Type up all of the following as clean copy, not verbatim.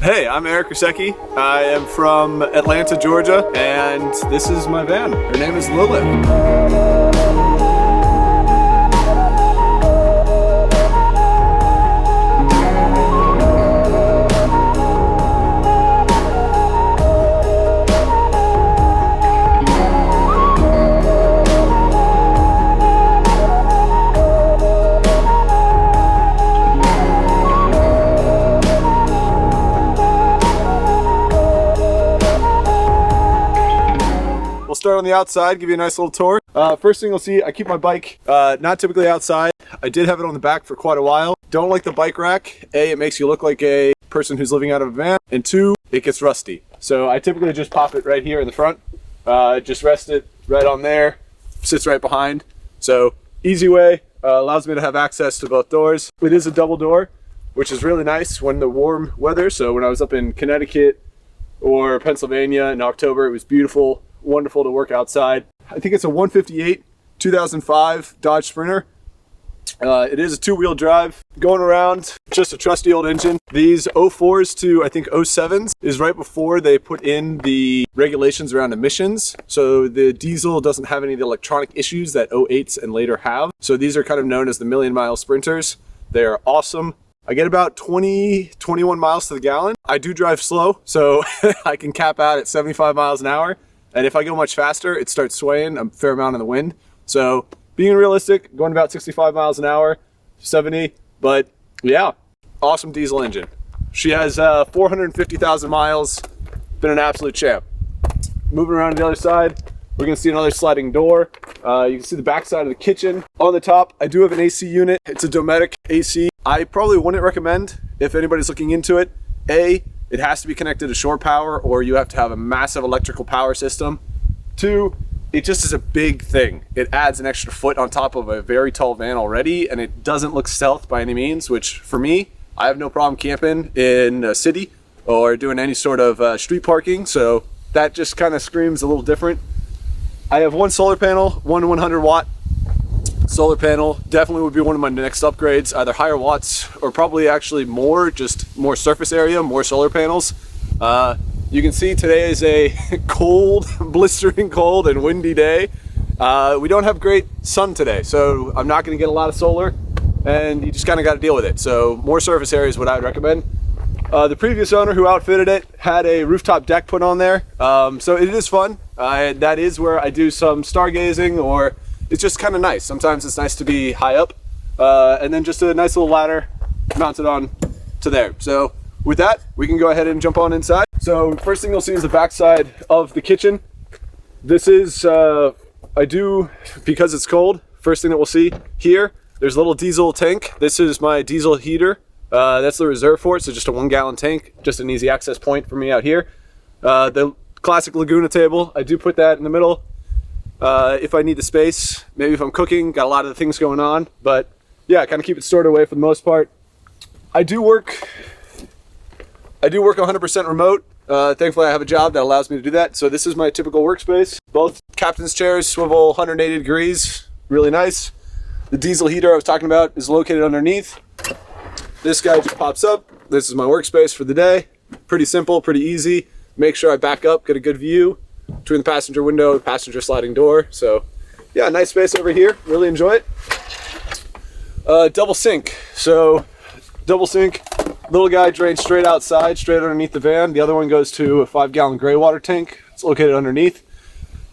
Hey, I'm Eric Rusecki. I am from Atlanta, Georgia, and this is my van. Her name is Lilith. Start on the outside, give you a nice little tour. First thing you'll see, I keep my bike not typically outside. I did have it on the back for quite a while. Don't like the bike rack. A, it makes you look like a person who's living out of a van, and two, it gets rusty. So I typically just pop it right here in the front. Just rest it right on there, sits right behind. So easy way, allows me to have access to both doors. It is a double door, which is really nice when the warm weather. So when I was up in Connecticut or Pennsylvania in October, it was beautiful. Wonderful to work outside. I think it's a 158 2005 Dodge Sprinter. It is a two-wheel drive. Going around, just a trusty old engine. These 04s to I think 07s is right before they put in the regulations around emissions. So the diesel doesn't have any of the electronic issues that 08s and later have. So these are kind of known as the million-mile sprinters. They are awesome. I get about 21 miles to the gallon. I do drive slow, so I can cap out at 75 miles an hour. And if I go much faster, it starts swaying a fair amount in the wind. So being realistic, going about 65 miles an hour, 70. But yeah, awesome diesel engine. She has 450,000 miles, been an absolute champ. Moving around to the other side, we're gonna see another sliding door. You can see the back side of the kitchen. On the top, I do have an AC unit. It's a Dometic AC. I probably wouldn't recommend if anybody's looking into it. It has to be connected to shore power, or you have to have a massive electrical power system. Two, it just is a big thing. It adds an extra foot on top of a very tall van already, and it doesn't look stealth by any means, which for me, I have no problem camping in a city or doing any sort of street parking, so that just kind of screams a little different. I have one solar panel, one 100 watt solar panel. Definitely would be one of my next upgrades, either higher watts or probably actually more, just more surface area, more solar panels. You can see today is a cold, blistering cold and windy day. We don't have great sun today, so I'm not going to get a lot of solar, and you just kind of got to deal with it. So more surface area is what I would recommend. The previous owner who outfitted it had a rooftop deck put on there, so it is fun. That is where I do some stargazing, or it's just kind of nice. Sometimes it's nice to be high up, and then just a nice little ladder mounted on to there. So with that, we can go ahead and jump on inside. So first thing you'll see is the back side of the kitchen. This is, because it's cold, first thing that we'll see here, there's a little diesel tank. This is my diesel heater. That's the reserve for it, so just a 1 gallon tank, just an easy access point for me out here. The classic Laguna table, I do put that in the middle. If I need the space, maybe if I'm cooking, got a lot of the things going on, but yeah, kind of keep it stored away for the most part. I do work 100% remote. Thankfully I have a job that allows me to do that. So this is my typical workspace. Both captain's chairs swivel 180 degrees, really nice. The diesel heater I was talking about is located underneath. This guy just pops up. This is my workspace for the day. Pretty simple, pretty easy. Make sure I back up, get a good view between the passenger window and passenger sliding door. So yeah, nice space over here, really enjoy it. Double sink. So double sink, little guy drains straight outside, straight underneath the van. The other one goes to a 5 gallon gray water tank. It's located underneath.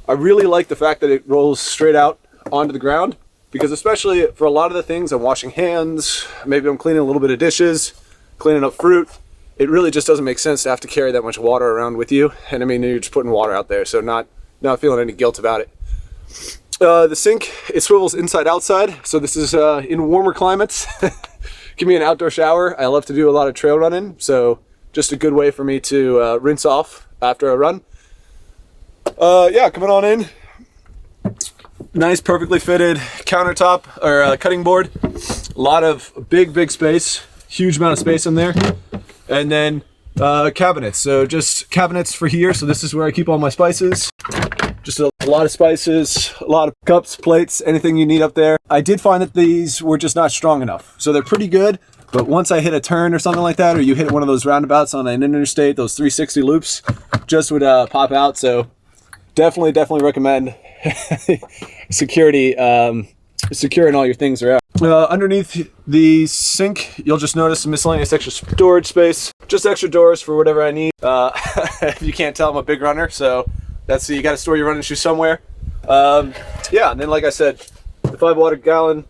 I really like the fact that it rolls straight out onto the ground, because especially for a lot of the things, I'm washing hands, maybe I'm cleaning a little bit of dishes, cleaning up fruit. It really just doesn't make sense to have to carry that much water around with you. And I mean, you're just putting water out there, so not feeling any guilt about it. The sink, it swivels inside outside. So this is in warmer climates. Give me an outdoor shower. I love to do a lot of trail running, so just a good way for me to rinse off after a run. Yeah, coming on in. Nice, perfectly fitted countertop or cutting board. A lot of big space, huge amount of space in there. And then cabinets. So just cabinets for here. So this is where I keep all my spices. Just a lot of spices, a lot of cups, plates, anything you need up there. I did find that these were just not strong enough. So they're pretty good, But once I hit a turn or something like that, or you hit one of those roundabouts on an interstate, those 360 loops just would pop out. So definitely recommend securing all your things around. Underneath the sink, you'll just notice some miscellaneous extra storage space, just extra doors for whatever I need. If you can't tell, I'm a big runner, so you got to store your running shoes somewhere. Yeah, and then like I said, the 5 water gallon,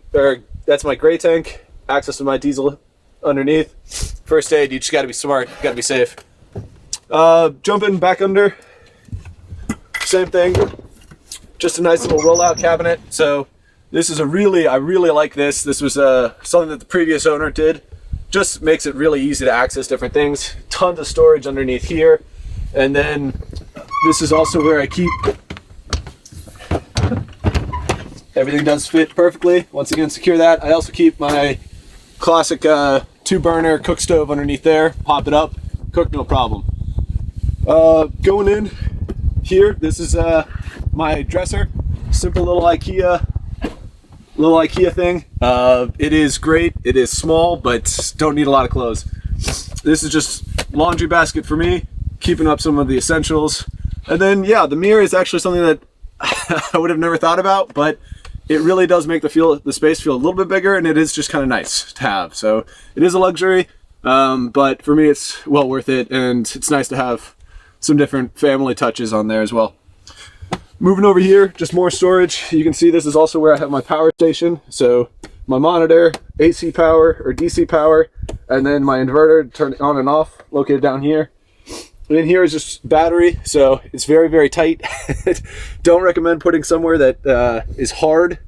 that's my gray tank, access to my diesel underneath. First aid, you just got to be smart, you got to be safe. Jumping back under, same thing, just a nice little rollout cabinet. So this is I really like this. This was something that the previous owner did. Just makes it really easy to access different things. Tons of storage underneath here. And then this is also where I keep, everything does fit perfectly. Once again, secure that. I also keep my classic 2-burner cook stove underneath there. Pop it up, cook no problem. Going in here, this is my dresser. Simple little IKEA thing. It is great. It is small, but don't need a lot of clothes. This is just laundry basket for me, keeping up some of the essentials. And then, yeah, the mirror is actually something that I would have never thought about, but it really does make the space feel a little bit bigger, and it is just kind of nice to have. So it is a luxury, but for me, it's well worth it, and it's nice to have some different family touches on there as well. Moving over here, just more storage. You can see this is also where I have my power station. So my monitor, AC power or DC power, and then my inverter to turn it on and off, located down here. And in here is just battery, so it's very tight. Don't recommend putting somewhere that is hard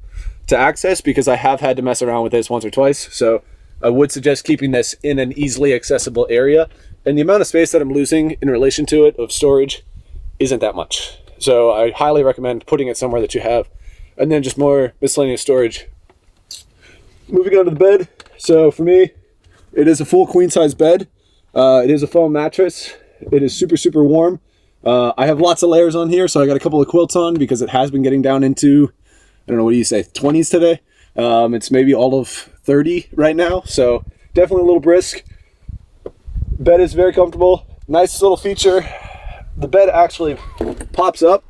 to access, because I have had to mess around with this once or twice. So I would suggest keeping this in an easily accessible area. And the amount of space that I'm losing in relation to it of storage isn't that much. So I highly recommend putting it somewhere that you have. And then just more miscellaneous storage. Moving on to the bed. So for me, it is a full queen size bed. It is a foam mattress. It is super warm. I have lots of layers on here, so I got a couple of quilts on because it has been getting down into, I don't know, what do you say, 20s today? It's maybe all of 30 right now, so definitely a little brisk. Bed is very comfortable. Nice little feature. The bed actually pops up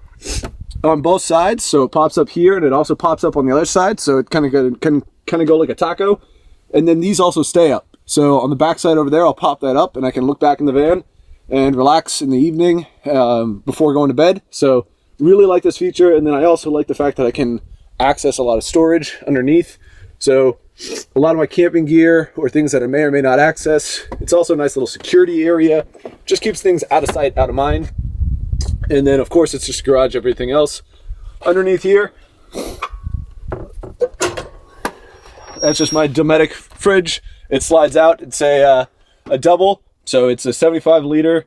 on both sides, so it pops up here and it also pops up on the other side, so it can go like a taco. And then these also stay up. So on the back side over there, I'll pop that up and I can look back in the van and relax in the evening before going to bed. So really like this feature. And then I also like the fact that I can access a lot of storage underneath. So a lot of my camping gear or things that I may or may not access. It's also a nice little security area. Just keeps things out of sight, out of mind. And then of course it's just garage, everything else. Underneath here, that's just my Dometic fridge. It slides out. It's a double. So it's a 75-liter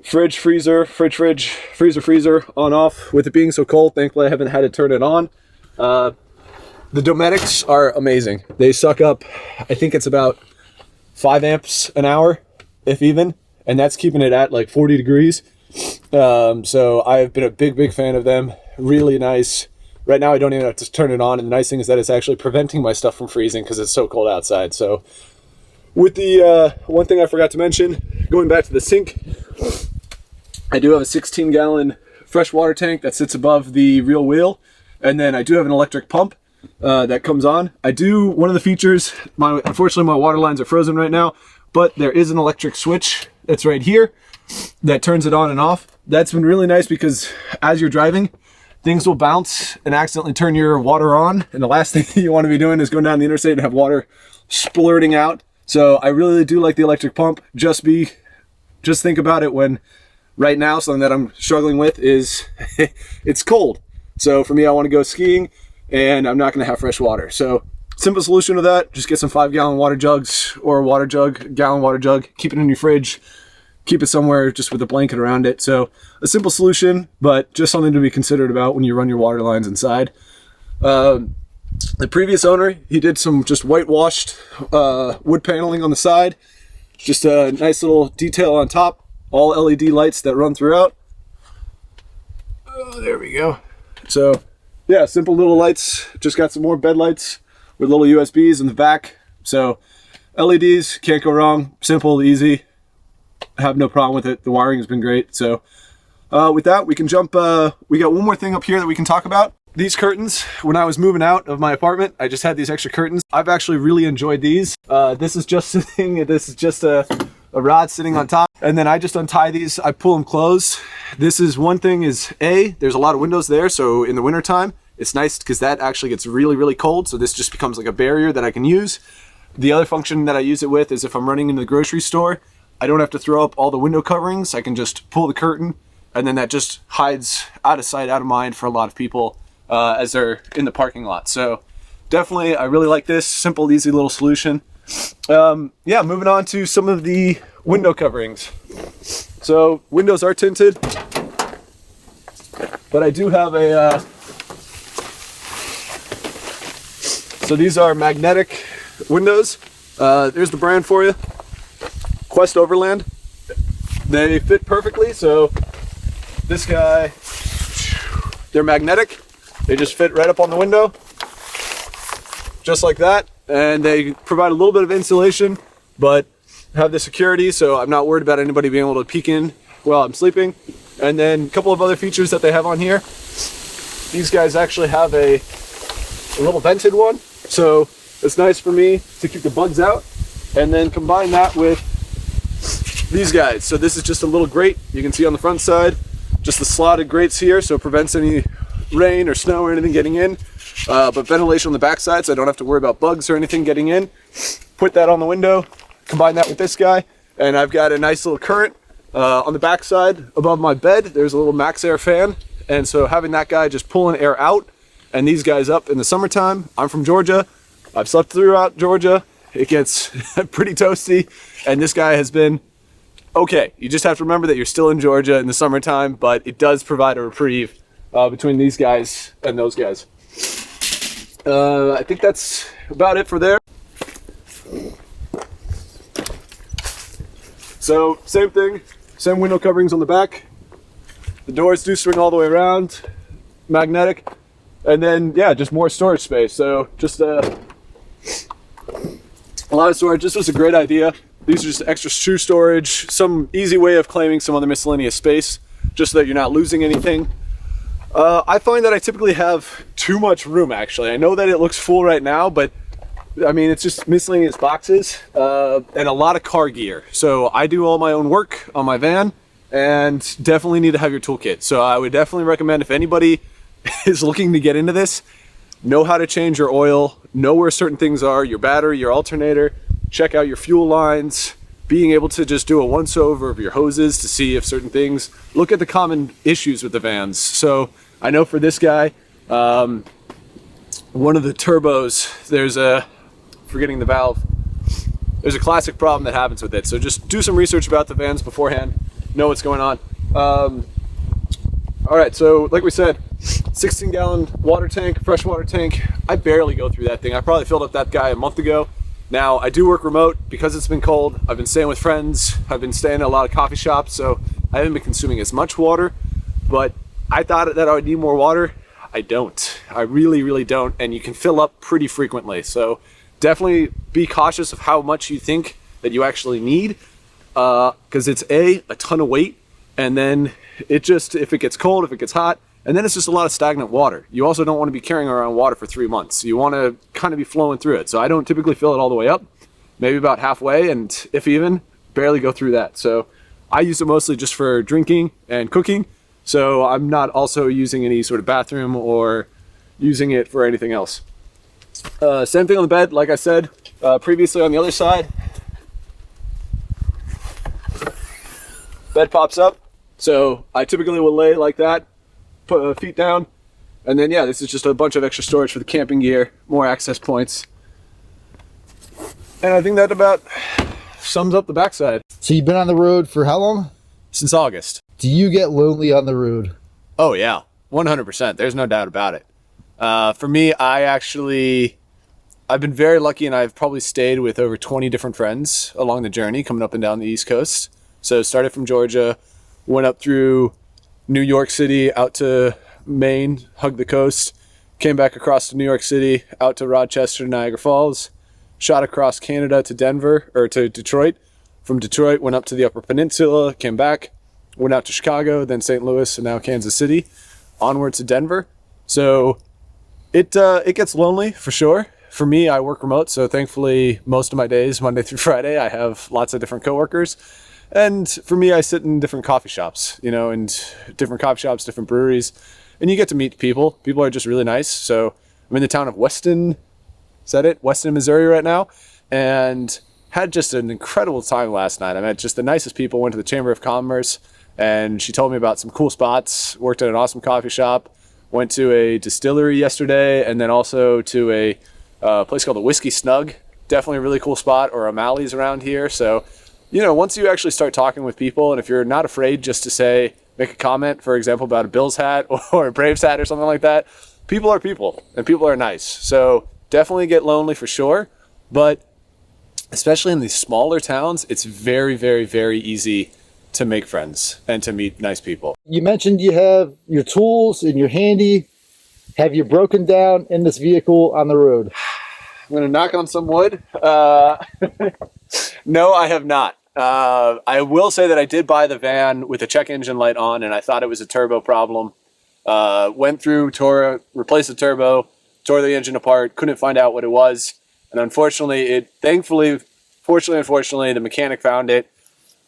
fridge, freezer on off. With it being so cold, thankfully I haven't had to turn it on. The Dometics are amazing. They suck up, I think it's about 5 amps an hour, if even, and that's keeping it at like 40 degrees. So I've been a big fan of them. Really nice. Right now I don't even have to turn it on, and the nice thing is that it's actually preventing my stuff from freezing because it's so cold outside. So with the one thing I forgot to mention, going back to the sink, I do have a 16-gallon fresh water tank that sits above the real wheel, and then I do have an electric pump that comes on. One of the features, unfortunately my water lines are frozen right now, but there is an electric switch that's right here that turns it on and off. That's been really nice because as you're driving, things will bounce and accidentally turn your water on, and the last thing that you want to be doing is going down the interstate and have water splurting out. So I really do like the electric pump. Just think about it when right now something that I'm struggling with is it's cold. So for me, I want to go skiing and I'm not going to have fresh water. So simple solution to that, just get some 5-gallon water jugs or a water jug, gallon water jug, keep it in your fridge, keep it somewhere just with a blanket around it. So a simple solution, but just something to be considered about when you run your water lines inside. The previous owner, he did some just whitewashed wood paneling on the side. Just a nice little detail on top. All LED lights that run throughout. Oh, there we go. So yeah, simple little lights. Just got some more bed lights with little USBs in the back. So LEDs, can't go wrong. Simple, easy. I have no problem with it. The wiring has been great. So with that, we can jump. We got one more thing up here that we can talk about. These curtains, when I was moving out of my apartment, I just had these extra curtains. I've actually really enjoyed these. This is just a rod sitting on top. And then I just untie these, I pull them closed. This is one thing is there's a lot of windows there. So in the wintertime, it's nice because that actually gets really, really cold. So this just becomes like a barrier that I can use. The other function that I use it with is if I'm running into the grocery store, I don't have to throw up all the window coverings. I can just pull the curtain and then that just hides out of sight, out of mind for a lot of people as they're in the parking lot. So definitely, I really like this simple, easy little solution. Yeah, moving on to some of the window coverings. So windows are tinted, but I do have a, so these are magnetic windows. There's the brand for you, Quest Overland. They fit perfectly. So this guy, they're magnetic. They just fit right up on the window, just like that. And they provide a little bit of insulation, but have the security, so I'm not worried about anybody being able to peek in while I'm sleeping. And then a couple of other features that they have on here. These guys actually have a little vented one, so it's nice for me to keep the bugs out. And then combine that with these guys. So this is just a little grate you can see on the front side, just the slotted grates here, so it prevents any rain or snow or anything getting in, but ventilation on the back side, so I don't have to worry about bugs or anything getting in. Put that on the window, combine that with this guy, and I've got a nice little current on the back side above my bed. There's a little max air fan, and so having that guy just pulling air out and these guys up in the summertime. I'm from Georgia. I've slept throughout Georgia. It gets pretty toasty, and this guy has been okay. You just have to remember that you're still in Georgia in the summertime, but it does provide a reprieve between these guys and those guys. I think that's about it for there. So same thing, same window coverings on the back. The doors do swing all the way around, magnetic, and then yeah, just more storage space. So just a lot of storage. This was a great idea. These are just extra shoe storage, some easy way of claiming some other miscellaneous space, just so that you're not losing anything. I find that I typically have too much room, actually. I know that it looks full right now, but I mean, it's just miscellaneous boxes and a lot of car gear. So I do all my own work on my van and definitely need to have your toolkit. So I would definitely recommend, if anybody is looking to get into this, know how to change your oil, know where certain things are, your battery, your alternator, check out your fuel lines, being able to just do a once over of your hoses to see if certain things, look at the common issues with the vans. So I know for this guy, one of the turbos, there's a, forgetting the valve, there's a classic problem that happens with it. So just do some research about the vans beforehand, know what's going on. All right, so like we said, 16-gallon water tank, fresh water tank. I barely go through that thing. I probably filled up that guy a month ago. Now, I do work remote because it's been cold. I've been staying with friends. I've been staying at a lot of coffee shops, so I haven't been consuming as much water, but I thought that I would need more water. I don't. I really, really don't, and you can fill up pretty frequently. So definitely be cautious of how much you think that you actually need, because it's a ton of weight, and then it just, if it gets cold, if it gets hot, and then it's just a lot of stagnant water. You also don't want to be carrying around water for 3 months. You want to kind of be flowing through it. So I don't typically fill it all the way up, maybe about halfway, and if even, barely go through that. So I use it mostly just for drinking and cooking. So I'm not also using any sort of bathroom or using it for anything else. Same thing on the bed, like I said previously on the other side. Bed pops up. So I typically will lay like that, put feet down, and then yeah, this is just a bunch of extra storage for the camping gear, more access points. And I think that about sums up the backside. So you've been on the road for how long? Since August. Do you get lonely on the road? Oh yeah, 100%. There's no doubt about it. For me, I've been very lucky, and I've probably stayed with over 20 different friends along the journey coming up and down the East Coast. So started from Georgia, went up through New York City, out to Maine, hugged the coast, came back across to New York City, out to Rochester, Niagara Falls, shot across Canada to Denver, or to Detroit. From Detroit, went up to the Upper Peninsula, came back, went out to Chicago, then St. Louis, and now Kansas City, onward to Denver. So it gets lonely for sure. For me, I work remote, so thankfully most of my days, Monday through Friday, I have lots of different coworkers. And for me, I sit in different coffee shops, you know, and different coffee shops, different breweries, and you get to meet people. People are just really nice. So I'm in the town of Weston, is that it? Weston, Missouri right now, and had just an incredible time last night. I met just the nicest people, went to the Chamber of Commerce, and she told me about some cool spots, worked at an awesome coffee shop, went to a distillery yesterday, and then also to a place called the Whiskey Snug. Definitely a really cool spot, or O'Malley's around here. So, you know, once you actually start talking with people, and if you're not afraid just to say, make a comment, for example, about a Bills hat or a Braves hat or something like that, people are people, and people are nice. So definitely get lonely for sure, but especially in these smaller towns, it's very, very, very easy to make friends and to meet nice people. You mentioned you have your tools and you're handy. Have you broken down in this vehicle on the road? I'm going to knock on some wood. No, I have not. I will say that I did buy the van with the check engine light on, and I thought it was a turbo problem. Went through, replaced the turbo, tore the engine apart, couldn't find out what it was. And unfortunately, unfortunately, the mechanic found it.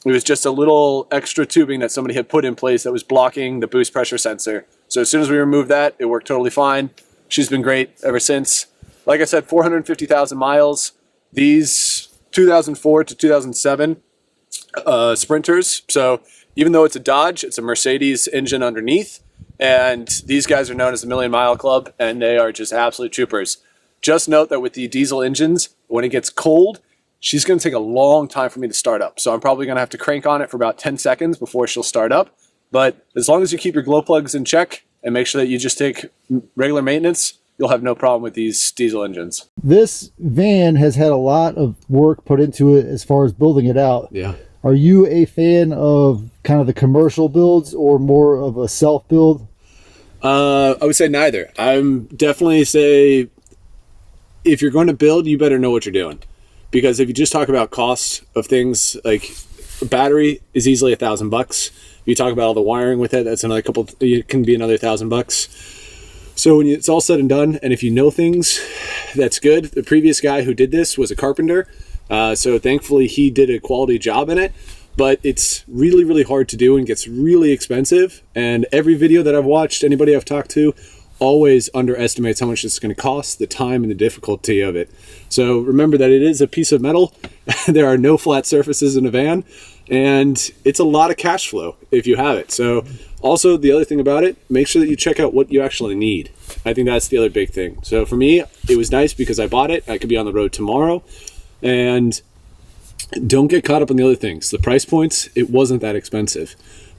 It was just a little extra tubing that somebody had put in place that was blocking the boost pressure sensor. So as soon as we removed that, it worked totally fine. She's been great ever since. Like I said, 450,000 miles. These 2004 to 2007 Sprinters. So even though it's a Dodge, it's a Mercedes engine underneath. And these guys are known as the Million Mile Club, and they are just absolute troopers. Just note that with the diesel engines, when it gets cold, she's going to take a long time for me to start up. So I'm probably going to have to crank on it for about 10 seconds before she'll start up. But as long as you keep your glow plugs in check and make sure that you just take regular maintenance, you'll have no problem with these diesel engines. This van has had a lot of work put into it as far as building it out. Yeah. Are you a fan of kind of the commercial builds or more of a self-build? I would say neither. I'm definitely say if you're going to build, you better know what you're doing. Because if you just talk about cost of things, like a battery is easily $1,000. If you talk about all the wiring with it, that's another couple. It can be another $1,000. So when it's all said and done, and if you know things, that's good. The previous guy who did this was a carpenter, so thankfully he did a quality job in it. But it's really, really hard to do and gets really expensive. And every video that I've watched, anybody I've talked to, always underestimates how much it's going to cost, the time and the difficulty of it. So remember that it is a piece of metal. There are no flat surfaces in a van, and it's a lot of cash flow if you have it. So also the other thing about it, make sure that you check out what you actually need. I think that's the other big thing. So for me, it was nice because I bought it. I could be on the road tomorrow, and don't get caught up on the other things. The price points, it wasn't that expensive,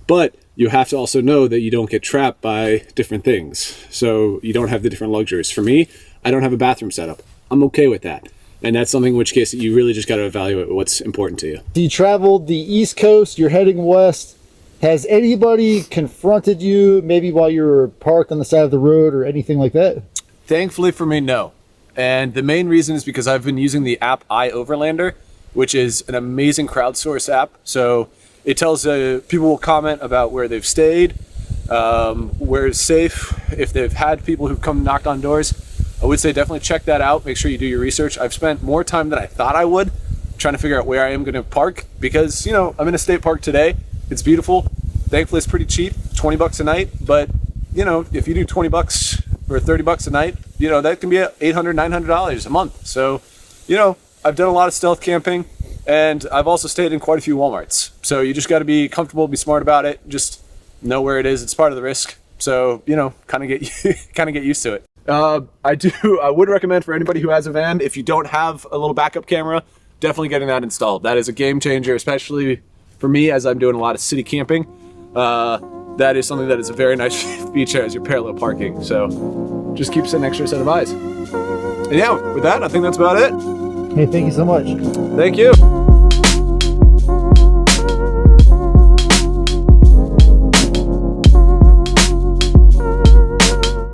but you have to also know that you don't get trapped by different things. So you don't have the different luxuries. For me, I don't have a bathroom setup. I'm okay with that. And that's something in which case you really just got to evaluate what's important to you. You traveled the East Coast, you're heading west. Has anybody confronted you maybe while you were parked on the side of the road or anything like that? Thankfully for me, no. And the main reason is because I've been using the app iOverlander, which is an amazing crowdsource app. So it tells people will comment about where they've stayed, where it's safe, if they've had people who've come knocked on doors. I would say definitely check that out. Make sure you do your research. I've spent more time than I thought I would trying to figure out where I am going to park because, you know, I'm in a state park today. It's beautiful. Thankfully, it's pretty cheap, $20 a night. But, you know, if you do $20 or $30 a night, you know, that can be $800, $900 a month. So, you know, I've done a lot of stealth camping. And I've also stayed in quite a few Walmarts. So you just got to be comfortable, be smart about it. Just know where it is. It's part of the risk. So, you know, kind of get used to it. I would recommend for anybody who has a van, if you don't have a little backup camera, definitely getting that installed. That is a game changer, especially for me as I'm doing a lot of city camping. That is something that is a very nice feature as you're parallel parking. So just keeps an extra set of eyes. And yeah, with that, I think that's about it. Hey, thank you so much. Thank you.